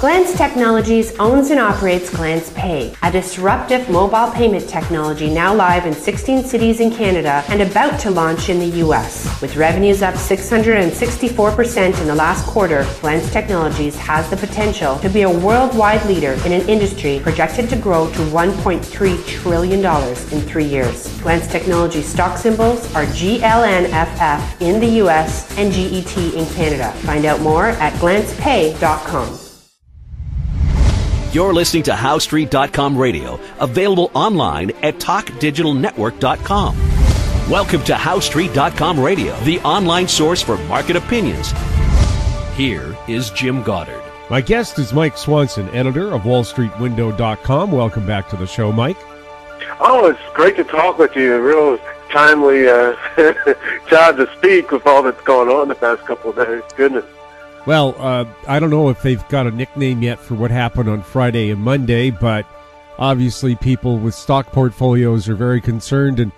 Glance Technologies owns and operates Glance Pay, a disruptive mobile payment technology now live in 16 cities in Canada and about to launch in the US. With revenues up 664% in the last quarter, Glance Technologies has the potential to be a worldwide leader in an industry projected to grow to $1.3 trillion in 3 years. Glance Technologies stock symbols are GLNFF in the US and GET in Canada. Find out more at glancepay.com. You're listening to HowStreet.com radio, available online at TalkDigitalNetwork.com. Welcome to HowStreet.com radio, the online source for market opinions. Here is Jim Goddard. My guest is Mike Swanson, editor of WallStreetWindow.com. Welcome back to the show, Mike. Oh, it's great to talk with you. A real timely time to speak with all that's going on the past couple of days. Goodness. Well, I don't know if they've got a nickname yet for what happened on Friday and Monday, but obviously people with stock portfolios are very concerned and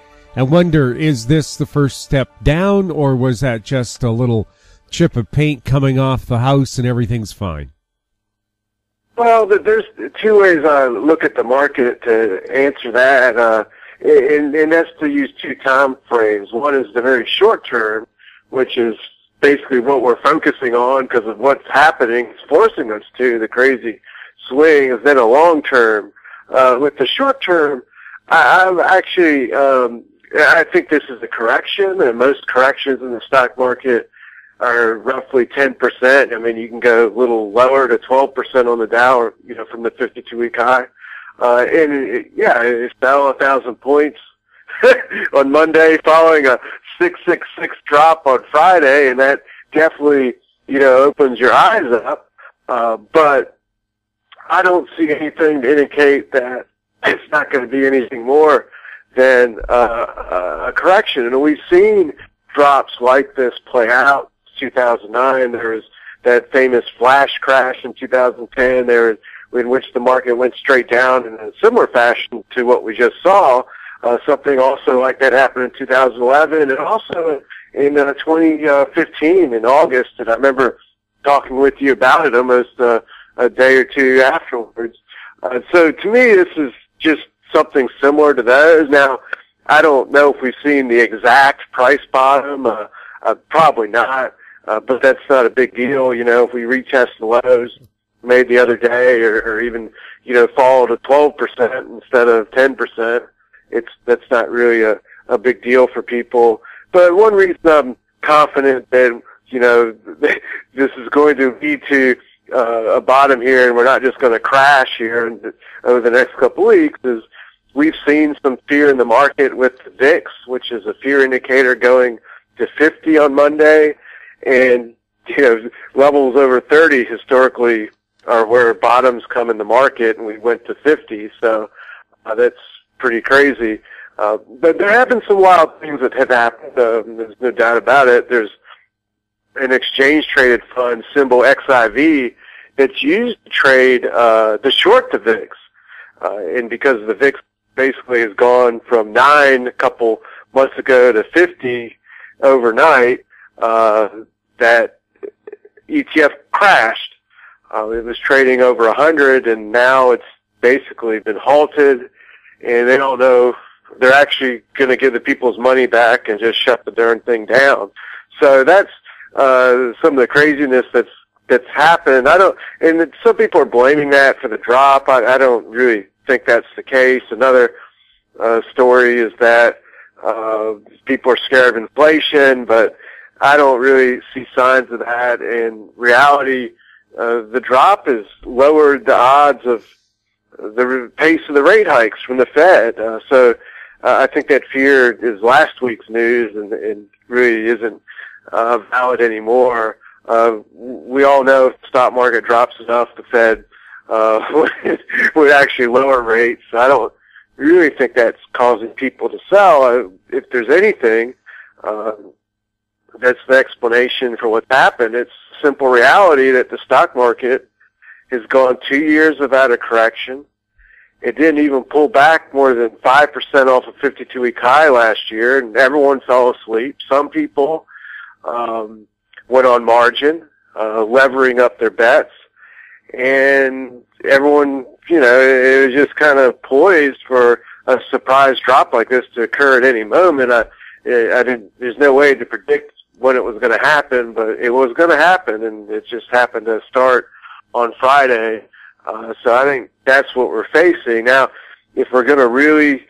wonder, is this the first step down, or was that just a little chip of paint coming off the house and everything's fine? Well, there's two ways I look at the market to answer that, and that's to use two time frames. One is the very short term, which is basically what we're focusing on because of what's happening. It's forcing us to the crazy swing. Is then a long term. With the short term, I think this is a correction, and most corrections in the stock market are roughly 10%. I mean, you can go a little lower to 12% on the Dow, from the 52-week high. It fell 1,000 points on Monday following a 666 drop on Friday, and that definitely, opens your eyes up. But I don't see anything to indicate that it's not going to be anything more than a correction. And we've seen drops like this play out. 2009, there was that famous flash crash in 2010 there in which the market went straight down in a similar fashion to what we just saw. Something also like that happened in 2011 and also in 2015 in August, and I remember talking with you about it almost a day or two afterwards. So to me, this is just something similar to those. Now, I don't know if we've seen the exact price bottom. Probably not, but that's not a big deal. If we retest the lows made the other day or even, fall to 12% instead of 10%, that's not really a big deal for people. But one reason I'm confident that, this is going to lead to a bottom here and we're not just going to crash here over the next couple of weeks is we've seen some fear in the market with the VIX, which is a fear indicator going to 50 on Monday, and levels over 30 historically are where bottoms come in the market, and we went to 50, so that's pretty crazy. But there have been some wild things that have happened. There's no doubt about it. There's an exchange-traded fund, symbol XIV, that's used to trade the short the VIX, and because the VIX basically has gone from 9 a couple months ago to 50 overnight, that ETF crashed. It was trading over 100, and now it's basically been halted, and they don't know if they're actually going to give the people's money back and just shut the darn thing down. So that's some of the craziness that's happened. And some people are blaming that for the drop. I don't really think that's the case. Another story is that people are scared of inflation, but I don't really see signs of that. In reality, the drop has lowered the odds of the pace of the rate hikes from the Fed. So I think that fear is last week's news and really isn't valid anymore. We all know if the stock market drops enough, the Fed would actually lower rates. I don't really think that's causing people to sell. If there's anything, that's the explanation for what's happened. It's simple reality that the stock market has gone 2 years without a correction. It didn't even pull back more than 5% off a 52-week high last year, and everyone fell asleep. Some people went on margin, levering up their bets. and everyone, it was just kind of poised for a surprise drop like this to occur at any moment. There's no way to predict when it was going to happen, but it was going to happen, and it just happened to start on Friday. So I think that's what we're facing. Now, if we're going to really,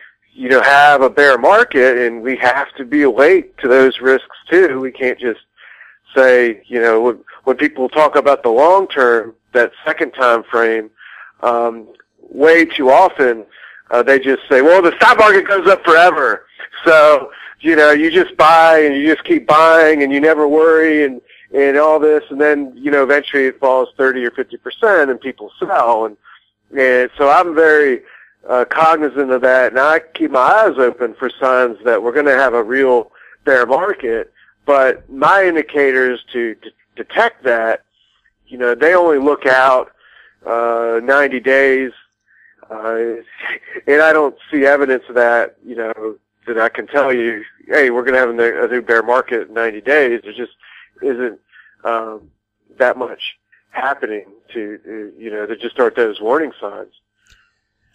have a bear market, and we have to be awake to those risks too, we can't just say, when people talk about the long term, that second time frame, way too often, they just say, well, the stock market goes up forever. So, you just buy and you just keep buying and you never worry and all this. And then, eventually it falls 30 or 50% and people sell. And so I'm very cognizant of that. And I keep my eyes open for signs that we're going to have a real bear market. But my indicators to detect that, they only look out 90 days. And I don't see evidence of that, that I can tell you, hey, we're going to have a new bear market in 90 days. There just isn't that much happening to just aren't those warning signs.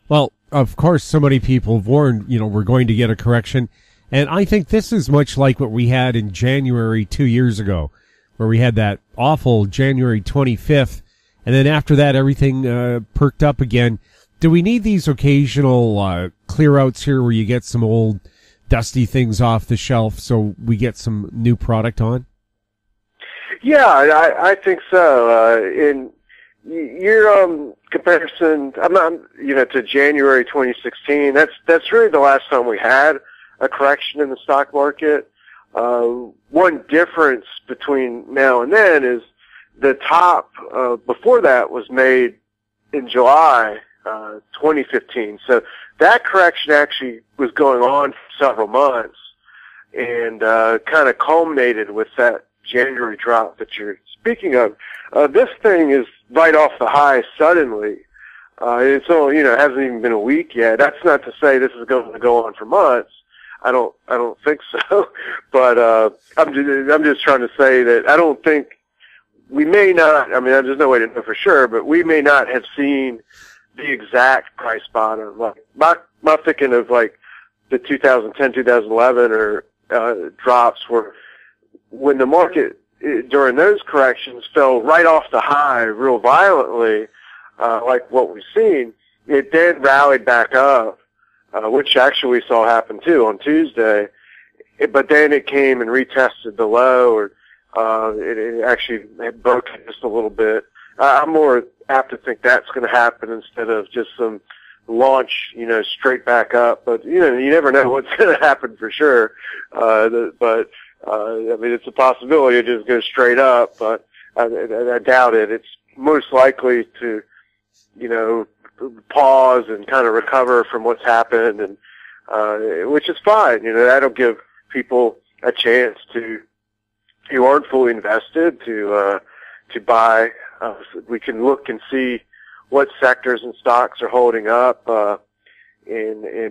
Well, of course, so many people have warned, we're going to get a correction. And I think this is much like what we had in January 2 years ago, where we had that awful January 25th. And then after that, everything perked up again. Do we need these occasional clear outs here where you get some old dusty things off the shelf so we get some new product on? Yeah, I think so. In your comparison, I'm not, to January 2016, that's really the last time we had a correction in the stock market. One difference between now and then is the top before that was made in July 2015. So that correction actually was going on for several months and kind of culminated with that January drop that you're speaking of. This thing is right off the high suddenly. It's only, it hasn't even been a week yet. That's not to say this is going to go on for months. I don't think so. But I'm just trying to say that I don't think we may not. I mean, there's no way to know for sure, but we may not have seen the exact price bottom. Like my thinking of like the 2010, 2011 or drops were when the market during those corrections fell right off the high real violently, like what we've seen. It then rallied back up, which actually we saw happen too on Tuesday. But then it came and retested the low, or it actually broke it just a little bit. I'm more apt to think that's going to happen instead of just some launch, straight back up. But, you never know what's going to happen for sure. But I mean, it's a possibility it just goes straight up, but I doubt it. It's most likely to, pause and kind of recover from what's happened, and which is fine. That'll give people a chance who aren't fully invested to buy. We can look and see what sectors and stocks are holding up, but I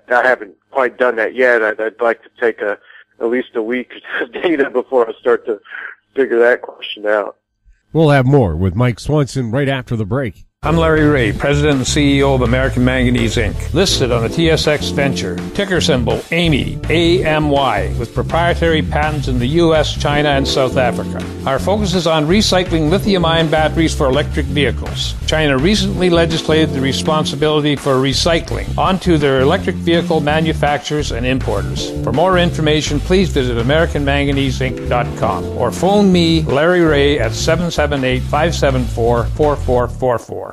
haven't quite done that yet. I'd like to take at least a week of data before I start to figure that question out. We'll have more with Mike Swanson right after the break. I'm Larry Ray, President and CEO of American Manganese, Inc., listed on the TSX Venture, ticker symbol AMY, A-M-Y, with proprietary patents in the U.S., China, and South Africa. Our focus is on recycling lithium-ion batteries for electric vehicles. China recently legislated the responsibility for recycling onto their electric vehicle manufacturers and importers. For more information, please visit AmericanManganeseInc.com or phone me, Larry Ray, at 778-574-4444.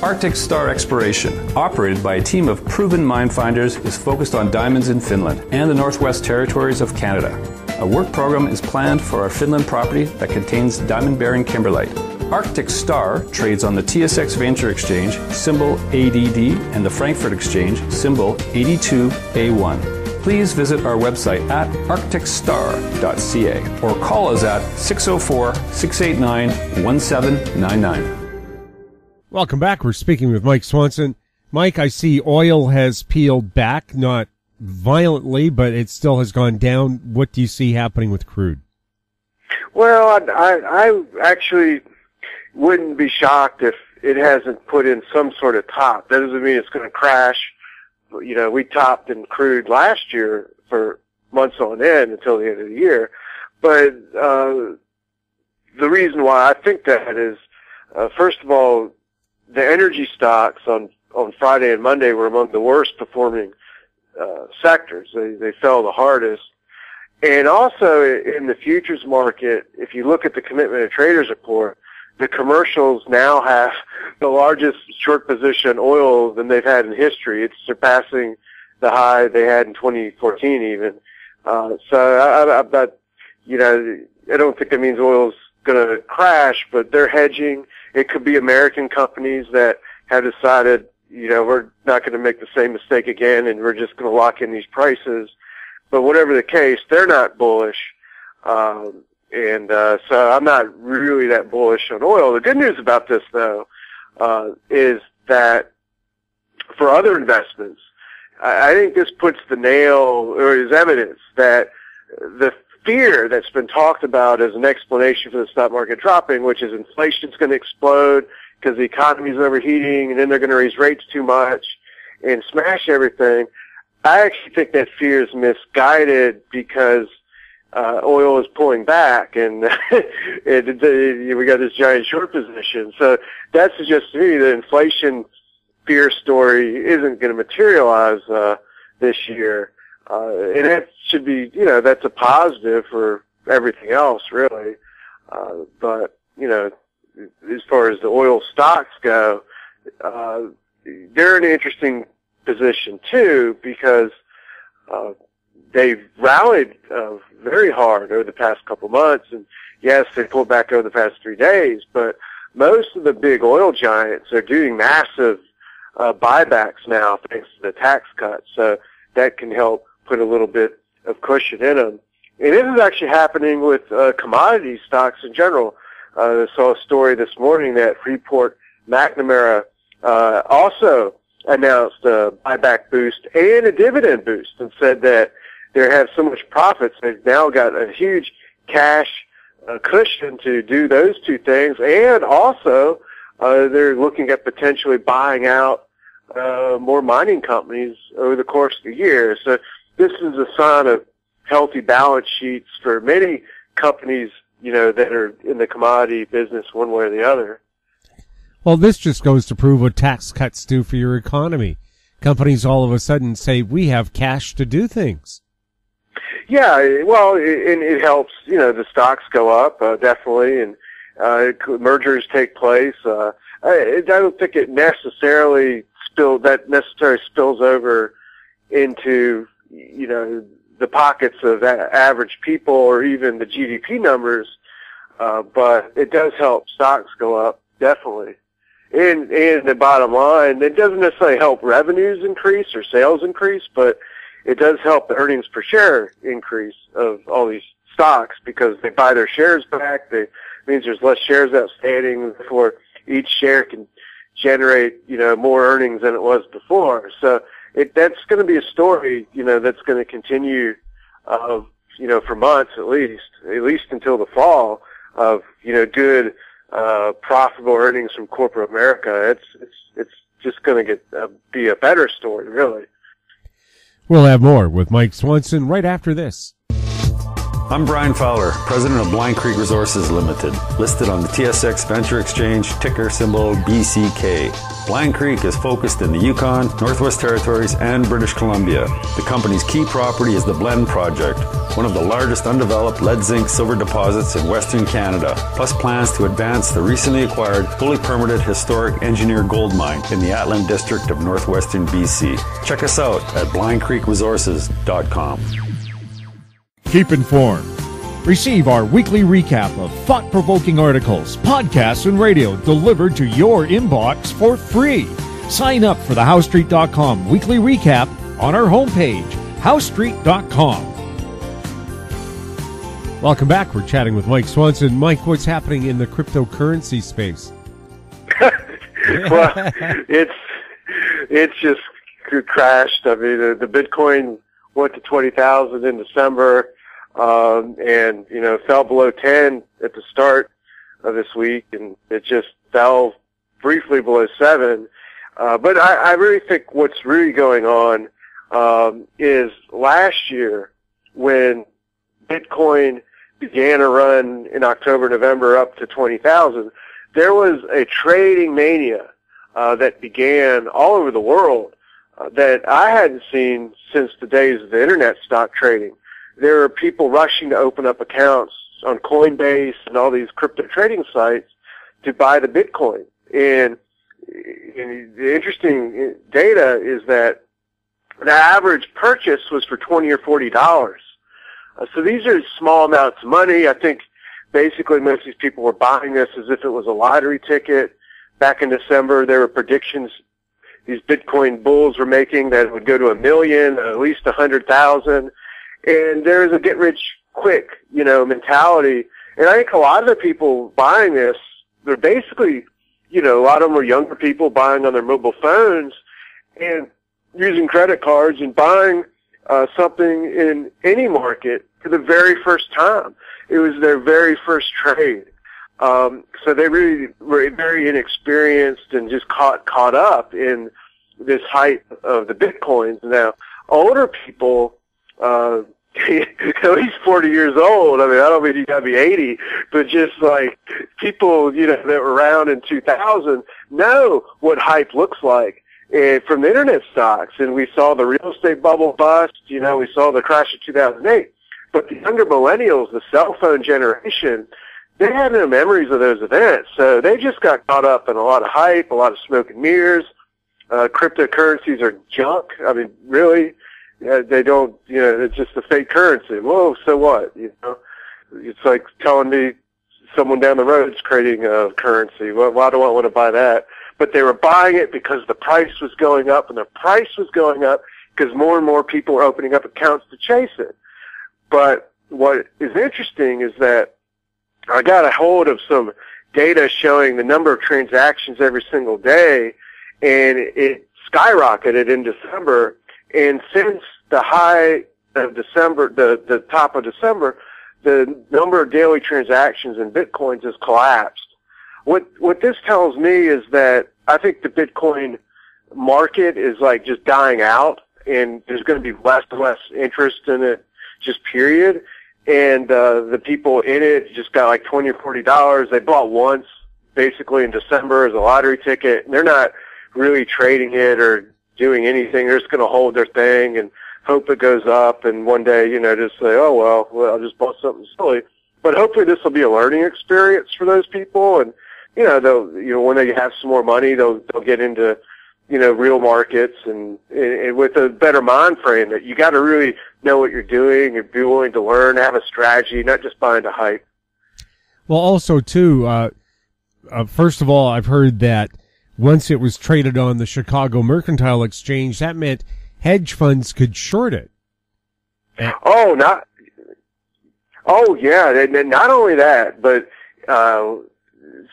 Arctic Star Exploration, operated by a team of proven mine finders, is focused on diamonds in Finland and the Northwest Territories of Canada. A work program is planned for our Finland property that contains diamond-bearing kimberlite. Arctic Star trades on the TSX Venture Exchange, symbol ADD, and the Frankfurt Exchange, symbol 82A1. Please visit our website at arcticstar.ca or call us at 604-689-1799. Welcome back. We're speaking with Mike Swanson. Mike, I see oil has peeled back, not violently, but it still has gone down. What do you see happening with crude? Well, I actually, wouldn't be shocked if it hasn't put in some sort of top. That doesn't mean it's going to crash. You know, we topped in crude last year for months on end until the end of the year. But the reason why I think that is, first of all, the energy stocks on Friday and Monday were among the worst performing sectors. They fell the hardest. And also in the futures market, if you look at the Commitment of Traders report, the commercials now have the largest short position oil than they've had in history. It's surpassing the high they had in 2014 even. So I'm not, you know, I don't think that means oil's going to crash, but they're hedging. It could be American companies that have decided, you know, we're not going to make the same mistake again and we're just going to lock in these prices. But whatever the case, they're not bullish. So I'm not really that bullish on oil. The good news about this, though, is that for other investments, I think this puts the nail, or is evidence that the fear that's been talked about as an explanation for the stock market dropping, which is inflation's going to explode because the economy's overheating and then they're going to raise rates too much and smash everything. I actually think that fear is misguided because oil is pulling back and we got this giant short position. So that suggests to me the inflation fear story isn't going to materialize this year. And that should be, you know, that's a positive for everything else, really. But, you know, as far as the oil stocks go, they're in an interesting position too because they've rallied very hard over the past couple months, and yes, they pulled back over the past 3 days, but most of the big oil giants are doing massive buybacks now thanks to the tax cuts, so that can help put a little bit of cushion in them. And this is actually happening with commodity stocks in general. I saw a story this morning that Freeport-McMoRan also announced a buyback boost and a dividend boost and said that they have so much profits, they've now got a huge cash cushion to do those two things, and also they're looking at potentially buying out more mining companies over the course of the year. So this is a sign of healthy balance sheets for many companies, you know, that are in the commodity business one way or the other. Well, this just goes to prove what tax cuts do for your economy. Companies all of a sudden say, we have cash to do things. Yeah, well, it helps, you know, the stocks go up, definitely, and mergers take place. I don't think it necessarily spills over into, you know, the pockets of average people or even the GDP numbers, but it does help stocks go up, definitely. And the bottom line, it doesn't necessarily help revenues increase or sales increase, but it does help the earnings per share increase of all these stocks because they buy their shares back. It means there's less shares outstanding, therefore each share can generate, you know, more earnings than it was before. So that's going to be a story, you know, that's going to continue, you know, for months at least until the fall of, you know, good, profitable earnings from corporate America. It's just going to be a better story, really. We'll have more with Mike Swanson right after this. I'm Brian Fowler, president of Blind Creek Resources Limited, listed on the TSX Venture Exchange, ticker symbol BCK. Blind Creek is focused in the Yukon, Northwest Territories, and British Columbia. The company's key property is the Blend Project, one of the largest undeveloped lead-zinc-silver deposits in Western Canada, plus plans to advance the recently acquired, fully permitted historic engineer gold mine in the Atlan district of northwestern BC. Check us out at blindcreekresources.com. Keep informed. Receive our weekly recap of thought-provoking articles, podcasts, and radio delivered to your inbox for free. Sign up for the HowStreet.com weekly recap on our homepage, HowStreet.com. Welcome back. We're chatting with Mike Swanson. Mike, what's happening in the cryptocurrency space? Well, it's just crashed. I mean, the Bitcoin went to 20,000 in December, and, you know, fell below 10 at the start this week, and it just fell briefly below 7. But I really think what's really going on is last year when Bitcoin began a run in October, November up to 20,000, there was a trading mania that began all over the world that I hadn't seen since the days of the internet stock trading. There were people rushing to open up accounts on Coinbase and all these crypto trading sites to buy the Bitcoin. And the interesting data is that the average purchase was for $20 or $40. So these are small amounts of money. I think basically most of these people were buying this as if it was a lottery ticket. Back in December, there were predictions these Bitcoin bulls were making that it would go to 1 million, at least 100,000. And there was a get rich quick, mentality. And I think a lot of the people buying this, they're basically, a lot of them were younger people buying on their mobile phones and using credit cards and buying something in any market for the very first time. It was their very first trade. So they really were very inexperienced and just caught up in this hype of the Bitcoins. Now, older people, at least 40 years old, I don't mean you gotta be 80, but just like people, that were around in 2000 know what hype looks like. And from the internet stocks, and we saw the real estate bubble bust, we saw the crash of 2008. But the younger millennials, the cell phone generation, they had no memories of those events. So they just got caught up in a lot of hype, a lot of smoke and mirrors. Cryptocurrencies are junk. Really, they don't, it's just a fake currency. Whoa, so what? It's like telling me someone down the road is creating a currency. Well, why do I want to buy that? But they were buying it because the price was going up, and the price was going up because more and more people were opening up accounts to chase it. But what is interesting is that I got a hold of some data showing the number of transactions every single day, and it skyrocketed in December. And since the high of December, the top of December, the number of daily transactions in Bitcoins has collapsed. What this tells me is that I think the Bitcoin market is like just dying out, and there's going to be less and less interest in it, just period. And the people in it just got like $20 or $40. They bought once, basically in December as a lottery ticket. And they're not really trading it or doing anything. They're just going to hold their thing and hope it goes up. And one day, just say, oh well, I just bought something silly. But hopefully this will be a learning experience for those people. And they'll, when they have some more money, they'll get into, real markets and with a better mind frame that you got to really know what you're doing and be willing to learn, have a strategy, not just buying the hype. Well, also too, first of all, I've heard that once it was traded on the Chicago Mercantile Exchange, that meant hedge funds could short it. Oh yeah, and not only that, but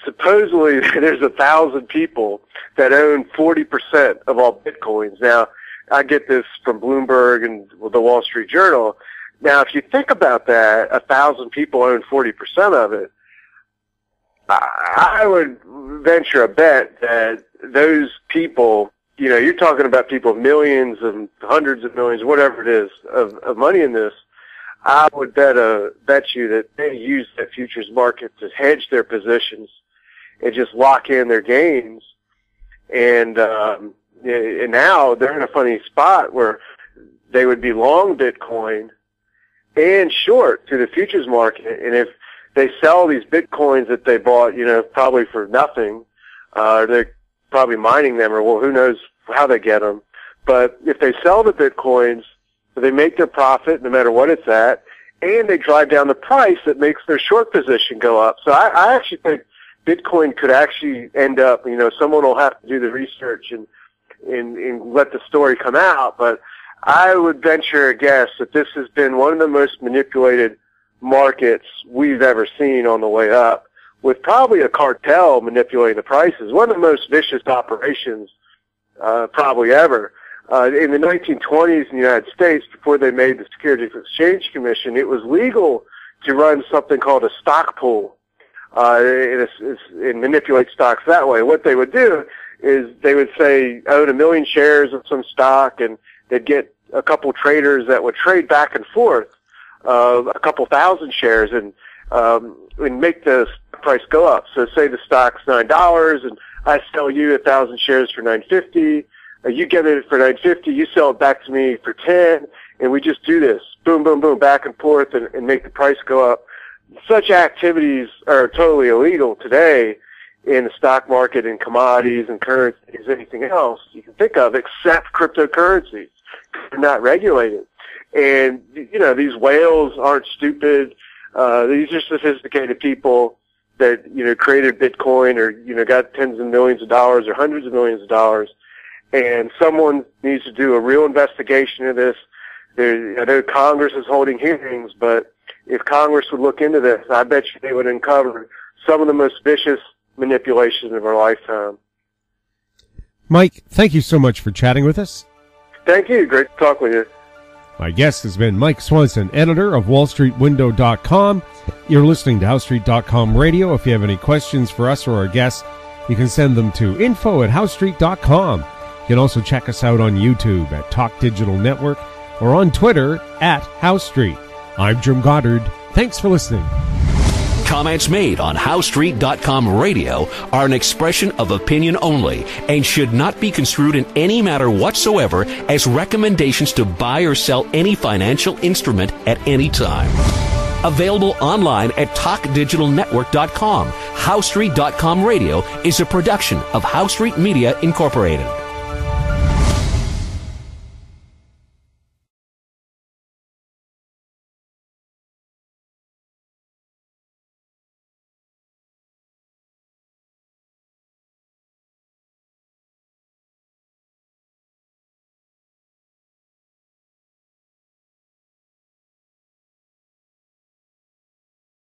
supposedly there's 1,000 people that own 40% of all Bitcoins. Now, I get this from Bloomberg and the Wall Street Journal. Now, if you think about that, 1,000 people own 40% of it. I would venture a bet that those people, you're talking about people with millions and hundreds of millions, whatever it is, of money in this. I would bet you that they use that futures market to hedge their positions and just lock in their gains. And now they're in a funny spot where they would be long Bitcoin and short through the futures market. And if they sell these Bitcoins that they bought, probably for nothing, they're probably mining them, or well, who knows how they get them. But if they sell the Bitcoins, they make their profit no matter what it's at, and they drive down the price that makes their short position go up. So I actually think Bitcoin could actually end up, someone will have to do the research and let the story come out, but I would venture a guess that this has been one of the most manipulated markets we've ever seen on the way up, with probably a cartel manipulating the prices. One of the most vicious operations probably ever. In the 1920s in the United States, before they made the Securities and Exchange Commission, it was legal to run something called a stock pool. and manipulate stocks that way. What they would do is they would say, own 1 million shares of some stock, and they'd get a couple traders that would trade back and forth a couple thousand shares and make the price go up. So say the stock's $9 and I sell you 1,000 shares for $9.50. You get it for $9.50. You sell it back to me for $10, and we just do this, boom, boom, boom, back and forth, and make the price go up. Such activities are totally illegal today in the stock market and commodities and currencies, anything else you can think of, except cryptocurrencies. They're not regulated. And, you know, these whales aren't stupid. These are sophisticated people that, you know, created Bitcoin or, you know, got tens of millions of dollars or hundreds of millions of dollars. And someone needs to do a real investigation of this. I know Congress is holding hearings, but if Congress would look into this, I bet you they would uncover some of the most vicious manipulations of our lifetime. Mike, thank you so much for chatting with us. Thank you. Great to talk with you. My guest has been Mike Swanson, editor of WallStreetWindow.com. You're listening to HowStreet.com radio. If you have any questions for us or our guests, you can send them to info@HowStreet.com. You can also check us out on YouTube at Talk Digital Network or on Twitter at HowStreet. I'm Jim Goddard. Thanks for listening. Comments made on HowStreet.com radio are an expression of opinion only and should not be construed in any matter whatsoever as recommendations to buy or sell any financial instrument at any time. Available online at TalkDigitalNetwork.com. HowStreet.com radio is a production of HowStreet Media Incorporated.